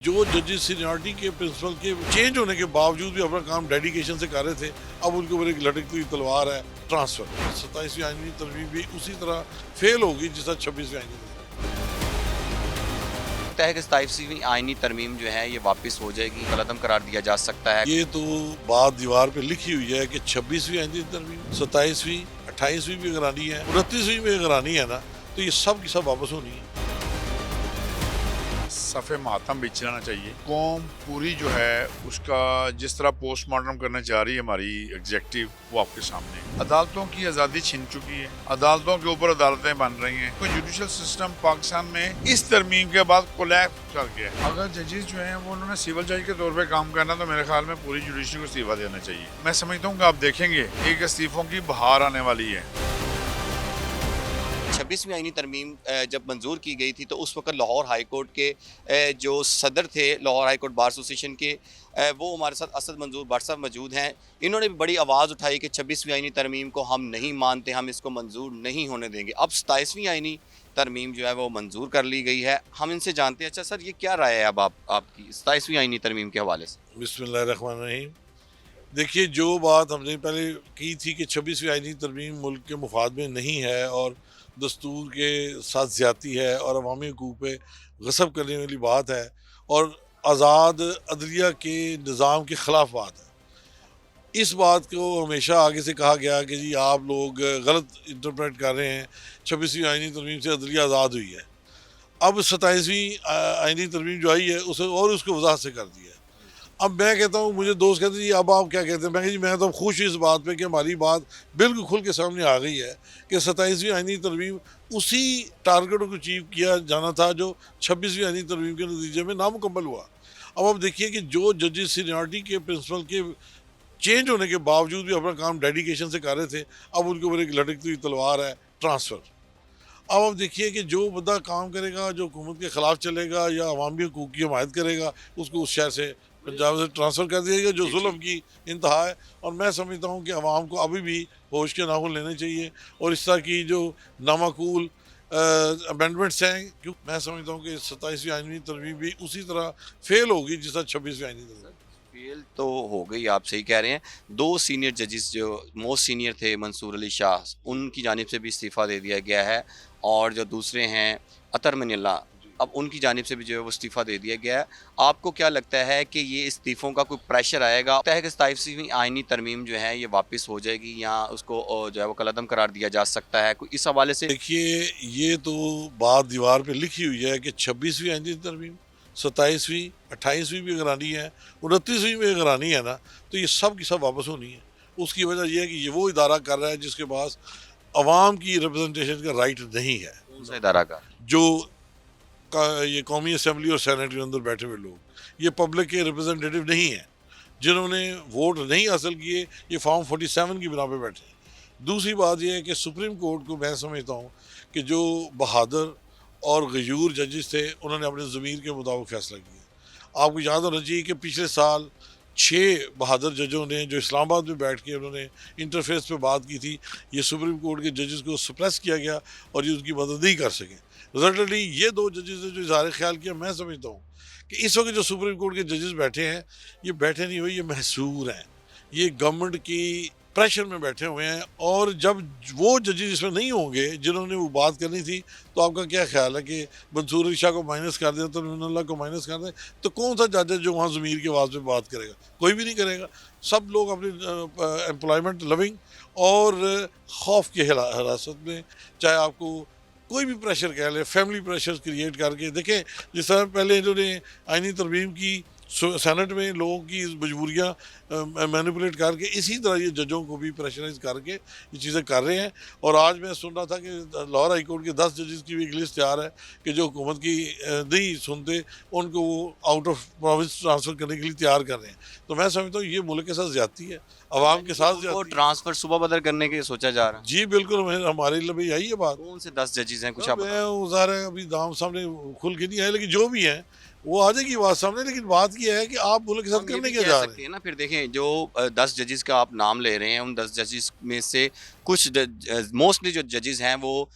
जो जजेस सीनियरिटी के प्रिंसिपल के चेंज होने के बावजूद भी अपना काम डेडिकेशन से कर रहे थे, अब उनके ऊपर एक लटकती हुई तलवार है ट्रांसफर। 27वीं आईनी तरमीम भी उसी तरह फेल होगी जिस तरह 26वीं आईनी लगता है कि 27वीं आईनी तरमीम जो है ये वापस हो जाएगी, कलअदम करार दिया जा सकता है। ये तो बात दीवार पे लिखी हुई है कि 26वीं आईनी तरमीम, 27वीं, 28वीं भी अगर आनी है, 29वीं भी अगर आनी है ना, तो ये सब की सब वापस होनी है। सफ़े मातम भी चलाना चाहिए। कौम पूरी जो है उसका जिस तरह पोस्टमार्टम करना चाह रही है हमारी एग्जेक्टिव, वो आपके सामने। अदालतों की आज़ादी छिन चुकी है, अदालतों के ऊपर अदालतें बन रही हैं। तो जुडिशल सिस्टम पाकिस्तान में इस तरमीम के बाद कोलैप्स कर गया है। अगर जजेस जो हैं वो उन्होंने सिविल जज के तौर पर काम करना, तो मेरे ख्याल में पूरी जुडिशरी को इस्तीफा देना चाहिए। मैं समझता हूँ कि आप देखेंगे एक इस्तीफों की बहार आने वाली है। 26वीं आईनी तरमीम जब मंजूर की गई थी तो उस वक्त लाहौर हाई कोर्ट के जो सदर थे Lahore high court bar association के, वो हमारे साथ असद मंजूर भट्ट साहब मौजूद हैं। इन्होंने भी बड़ी आवाज़ उठाई कि 26वीं आईनी तरमीम को हम नहीं मानते, हम इसको मंजूर नहीं होने देंगे। अब 27वीं आईनी तरमीम जो है वो मंजूर कर ली गई है। हम इनसे जानते हैं, अच्छा सर ये क्या राय है अब आपकी 27वीं आईनी तरमीम के हवाले से? बिस्मिल्लाहिर्रहमानिर्रहीम। देखिए, जो बात हमने पहले की थी कि 26वीं आईनी तरमीम मुल्क के मुफाद में नहीं है और दस्तूर के साथ ज़्यादती है और अवामी हकूक़ पे गसब करने वाली बात है और आज़ाद अदलिया के निज़ाम के ख़िलाफ़ बात है। इस बात को हमेशा आगे से कहा गया कि जी आप लोग गलत इंटरप्रेट कर रहे हैं, 26वीं आईनी तरमीम से अदलिया आज़ाद हुई है। अब 27वीं आईनी तरमीम जो आई है उसे और उसको वजाहत से कर दिया है। अब मैं कहता हूँ, मुझे दोस्त कहते हैं जी अब आप क्या कहते हैं, मैं जी मैं तो खुश इस बात पे कि हमारी बात बिल्कुल खुल के सामने आ गई है कि 27वीं आईनी तरमीम उसी टारगेट को अचीव किया जाना था जो 26वीं आईनी तरमीम के नतीजे में नामुकम्मल हुआ। अब आप देखिए कि जो जजेस सीनियरिटी के प्रिंसिपल के चेंज होने के बावजूद भी अपना काम डेडिकेशन से कर रहे थे, अब उनके ऊपर एक लटकती हुई तलवार है ट्रांसफ़र। अब आप देखिए कि जो बंदा काम करेगा, जो हुकूमत के ख़िलाफ़ चलेगा या अवामी हकूक़ की हिमायत करेगा, उसको उस शहर से पंजाब से ट्रांसफ़र कर दिया गया, जो जुल्म की इंतहा है। और मैं समझता हूँ कि अवाम को अभी भी होश के नाखून लेने चाहिए और इस तरह की जो नामाकूल अमेंडमेंट्स हैं, क्यों मैं समझता हूँ कि 27वीं आईनी तरमीम भी उसी तरह फेल होगी जिस तरह 26वीं आईनी तरमीम। फेल तो हो गई, आप सही कह रहे हैं। 2 सीनियर जजेस जो मोस्ट सीनियर थे मंसूर अली शाह, उनकी जानिब से भी इस्तीफ़ा दे दिया गया है और जो दूसरे हैं अतर मनिल्ला, अब उनकी जानिब से भी जो है वो इस्तीफ़ा दे दिया गया है। आपको क्या लगता है कि ये इस्तीफ़ों का कोई प्रेशर आएगा? लगता है कि 27वीं आईनी तरमीम जो है ये वापस हो जाएगी या उसको जो है वो कलअदम करार दिया जा सकता है? कोई इस हवाले से? देखिए, ये तो बात दीवार पे लिखी हुई है कि 26वीं आईनी तरमीम, 27वीं, 28वीं भी अगर आनी है, 29वीं भी अगर आनी है ना, तो ये सब की सब वापस होनी है। उसकी वजह ये है कि ये वो इदारा कर रहा है जिसके पास अवाम की रिप्रेजेंटेशन का राइट नहीं है। कौन सा इदारा का? जो ये कौमी असम्बली और सेनेट के अंदर बैठे हुए लोग, ये पब्लिक के रिप्रेजेंटेटिव नहीं हैं, जिन्होंने वोट नहीं हासिल किए, ये फॉर्म 47 की बिना पे बैठे हैं। दूसरी बात यह है कि सुप्रीम कोर्ट को मैं समझता हूँ कि जो बहादुर और गयूर जजेस थे, उन्होंने अपने ज़मीर के मुताबिक फ़ैसला किया। आपको याद होना चाहिए कि पिछले साल 6 बहादुर जजों ने जो इस्लामाबाद में बैठ के उन्होंने इंटरफेस पे बात की थी, ये सुप्रीम कोर्ट के जजेस को सप्रेस किया गया और ये उनकी मदद नहीं कर सके। रिजल्टली ये 2 जजेस ने जो इज़हार ख्याल किया, मैं समझता हूँ कि इस वक्त जो सुप्रीम कोर्ट के जजेस बैठे हैं, ये बैठे नहीं हुए, ये महसूर हैं, ये गवर्नमेंट की प्रेशर में बैठे हुए हैं। और जब वो जजेस इसमें नहीं होंगे जिन्होंने वो बात करनी थी, तो आपका क्या ख्याल है कि मंसूर अली शाह को माइनस कर दें, तमीमुल्लाह को माइनस कर दें, तो कौन सा जज है जो वहाँ ज़मीर की आवाज़ में बात करेगा? कोई भी नहीं करेगा। सब लोग अपनी एम्प्लॉयमेंट लविंग और खौफ की हिरासत में, चाहे आपको कोई भी प्रेशर कह ले, फैमिली प्रेशर क्रिएट करके देखें। जिस तरह पहले इन्होंने आईनी तरमीम की सेनेट में लोगों की मजबूरियाँ मैनिपुलेट करके, इसी तरह ये जजों को भी प्रेशराइज करके ये चीज़ें कर रहे हैं। और आज मैं सुन रहा था कि लाहौर हाई कोर्ट के 10 जजेस की भी एक लिस्ट तैयार है कि जो हुकूमत की नहीं सुनते, उनको वो आउट ऑफ प्रोविंस ट्रांसफ़र करने के लिए तैयार कर रहे हैं। तो मैं समझता हूँ ये मुल्क के साथ ज़्यादती है, अवाम के साथ वो ज़्यादती है। ट्रांसफ़र सुबह बदर करने के सोचा जा रहा है। जी बिल्कुल, हमारे लिए भी यही है बात। कौन से 10 जजेस हैं, कुछ आप मैं बताओ? ज़ाहिर है अभी दाम सामने खुल के नहीं आए, लेकिन जो भी हैं वो आ जाएगी बात सामने। लेकिन बात ये है कि आप मुल्क के साथ हम ये करने भी क्या कह जा सकते रहे हैं। हैं ना, फिर देखें जो 10 जजेस का आप नाम ले रहे हैं, उन 10 जजेस में से कुछ मोस्टली जो जजेस हैं वो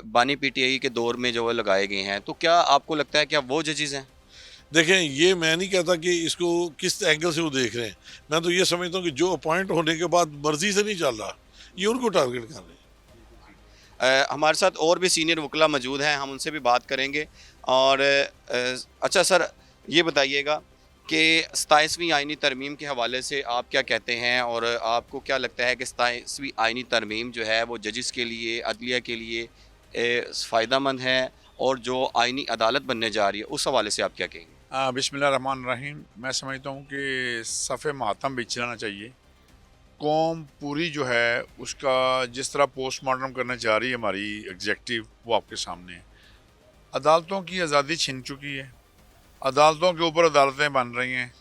बानी पीटीआई के दौर में जो है लगाए गए हैं, तो क्या आपको लगता है क्या वो जजेस हैं? देखें, ये मैं नहीं कहता कि इसको किस एंगल से वो देख रहे हैं। मैं तो ये समझता हूँ कि जो अपॉइंट होने के बाद मर्जी से नहीं चल रहा, ये उनको टारगेट कर रहे हैं। हमारे साथ और भी सीनियर वकला मौजूद हैं, हम उनसे भी बात करेंगे। और अच्छा सर, ये बताइएगा कि 27वीं आइनी तरमीम के हवाले से आप क्या कहते हैं, और आपको क्या लगता है कि 27वीं आइनी तरमीम जो है वो जजेस के लिए, अदलिया के लिए फ़ायदेमंद है, और जो आइनी अदालत बनने जा रही है उस हवाले से आप क्या कहेंगे? बिस्मिल्लाहिर्रहमानिर्रहीम। मैं समझता हूँ कि सफ़े मातम भी चलाना चाहिए। कौम पूरी जो है उसका जिस तरह पोस्टमार्टम करना चाह रही है हमारी एग्जेक्टिव, वो आपके सामने है। अदालतों की आज़ादी छिन चुकी है, अदालतों के ऊपर अदालतें बन रही हैं।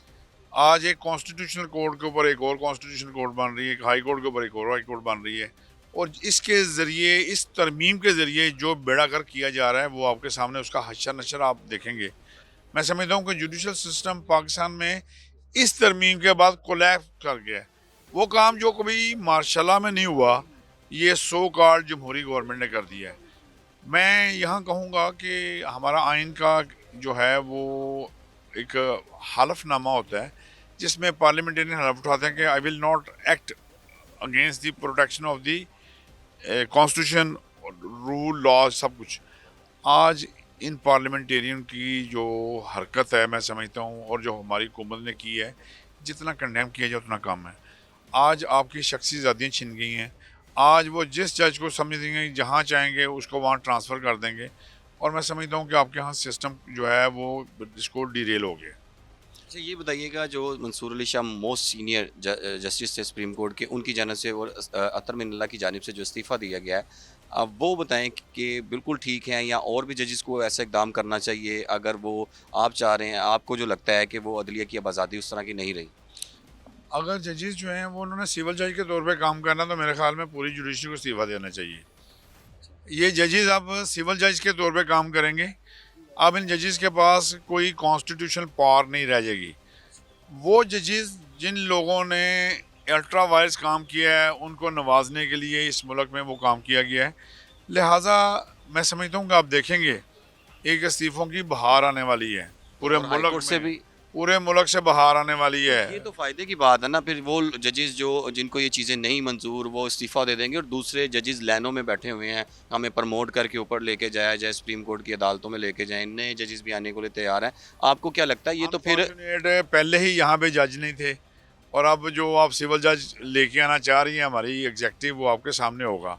आज एक कॉन्स्टिट्यूशनल कोर्ट के ऊपर एक और कॉन्स्टिट्यूशनल कोर्ट बन रही है, एक हाई कोर्ट के ऊपर एक और हाई कोर्ट बन रही है, और इसके ज़रिए, इस तरमीम के ज़रिए जो बेड़ागर किया जा रहा है वो आपके सामने, उसका हशर नशर आप देखेंगे। मैं समझता हूँ कि जुडिशल सिस्टम पाकिस्तान में इस तरमीम के बाद कोलैप्स कर गया है। वो काम जो कभी मार्शल में नहीं हुआ, ये सो कॉल्ड जमहूरी गवर्नमेंट ने कर दिया है। मैं यहाँ कहूँगा कि हमारा आइन का जो है वो एक हलफनामा होता है जिसमें पार्लियामेंटेरियन हलफ उठाते हैं कि I will not act against the protection of the constitution, rule, law, सब कुछ। आज इन पार्लियामेंटेरियन की जो हरकत है, मैं समझता हूँ, और जो हमारी हुकूमत ने की है, जितना कंडेम किया जाए उतना कम है। आज आपकी शख्सी आज़ादियाँ छिन गई हैं। आज वो जिस जज को समझ देंगे, जहाँ चाहेंगे उसको वहाँ ट्रांसफ़र कर देंगे, और मैं समझता हूँ कि आपके यहाँ सिस्टम जो है वो इसको डिरेल हो गया। अच्छा, ये बताइएगा, जो Mansoor Ali Shah most senior justice थे सुप्रीम कोर्ट के, उनकी जानिब से और अतर मिनल्ला की जानिब से जो इस्तीफ़ा दिया गया है, अब वो बताएं कि बिल्कुल ठीक है, या और भी जजेस को ऐसा इकदाम करना चाहिए अगर वो आप चाह रहे हैं, आपको जो लगता है कि वो अदलिया की अब आज़ादी उस तरह की नहीं रही? अगर जजेस जो हैं वो उन्होंने सिविल जज के तौर पे काम करना, तो मेरे ख्याल में पूरी जुडिशरी को इस्तीफ़ा देना चाहिए। ये जजेस अब सिविल जज के तौर पे काम करेंगे। अब इन जजेस के पास कोई कॉन्स्टिट्यूशनल पावर नहीं रह जाएगी। वो जजेस जिन लोगों ने अल्ट्रा वायरस काम किया है, उनको नवाजने के लिए इस मुल्क में वो काम किया गया है। लिहाजा मैं समझता हूँ कि आप देखेंगे एक इस्तीफ़ों की बहार आने वाली है पूरे और हाई मुल्क कोर्ट से में। भी पूरे मुल्क से बहार आने वाली है। ये तो फ़ायदे की बात है ना। फिर वो जजेस जो, जिनको ये चीज़ें नहीं मंजूर, वो इस्तीफ़ा दे देंगे, और दूसरे जजेस लाइनों में बैठे हुए हैं, हमें प्रमोट करके ऊपर लेके जाया जाए, सुप्रीम कोर्ट की अदालतों में लेके जाएं, नए जजेस भी आने के लिए तैयार हैं। आपको क्या लगता है, ये तो फिर अनफॉर्चुनेट है, पहले ही यहाँ पे जज नहीं थे, और अब जो आप सिविल जज लेके आना चाह रही हैं हमारी एग्जेक्टिव, वो आपके सामने होगा।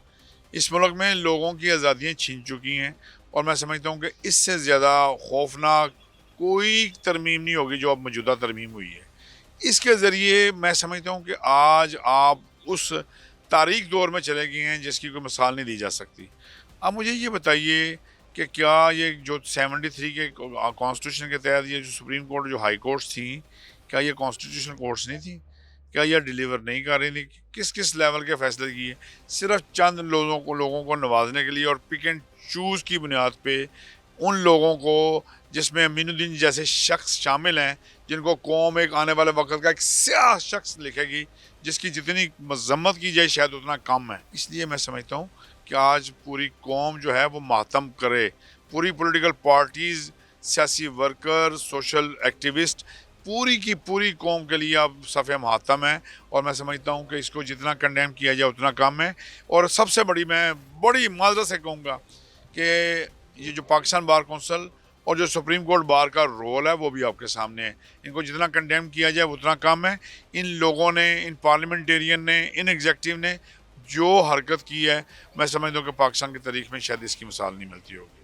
इस मुल्क में लोगों की आज़ादियाँ छीन चुकी हैं, और मैं समझता हूँ कि इससे ज़्यादा खौफनाक कोई तरमीम नहीं होगी जो अब मौजूदा तरमीम हुई है। इसके ज़रिए मैं समझता हूँ कि आज आप उस तारीख दौर में चले गए हैं जिसकी कोई मिसाल नहीं दी जा सकती। अब मुझे ये बताइए कि क्या ये जो 73 के कॉन्स्टिट्यूशन के तहत ये जो सुप्रीम कोर्ट, जो हाई कोर्ट्स थी, क्या ये कॉन्स्टिट्यूशन कोर्ट्स नहीं थी? क्या यह डिलीवर नहीं कर रही थी? किस किस लेवल के फैसले किए? सिर्फ चंद लोगों को नवाजने के लिए, और पिक एंड चूज़ की बुनियाद पे उन लोगों को, जिसमें अमीनुद्दीन जैसे शख्स शामिल हैं, जिनको कौम एक आने वाले वक्त का एक स्याह शख्स लिखेगी, जिसकी जितनी मजम्मत की जाए शायद उतना कम है। इसलिए मैं समझता हूँ कि आज पूरी कौम जो है वो मातम करे। पूरी पॉलिटिकल पार्टीज़, सियासी वर्कर, सोशल एक्टिविस्ट, पूरी की पूरी कौम के लिए अब सफ़े मातम है, और मैं समझता हूँ कि इसको जितना कंडेम किया जाए उतना कम है। और सबसे मैं बड़ी माजरत से कहूँगा कि ये जो पाकिस्तान बार कौंसिल और जो सुप्रीम कोर्ट बार का रोल है वो भी आपके सामने है। इनको जितना कंडेम किया जाए उतना कम है। इन लोगों ने, इन पार्लियामेंटेरियन ने, इन एग्जेक्टिव ने जो हरकत की है, मैं समझता हूँ कि पाकिस्तान की तारीख में शायद इसकी मिसाल नहीं मिलती होगी।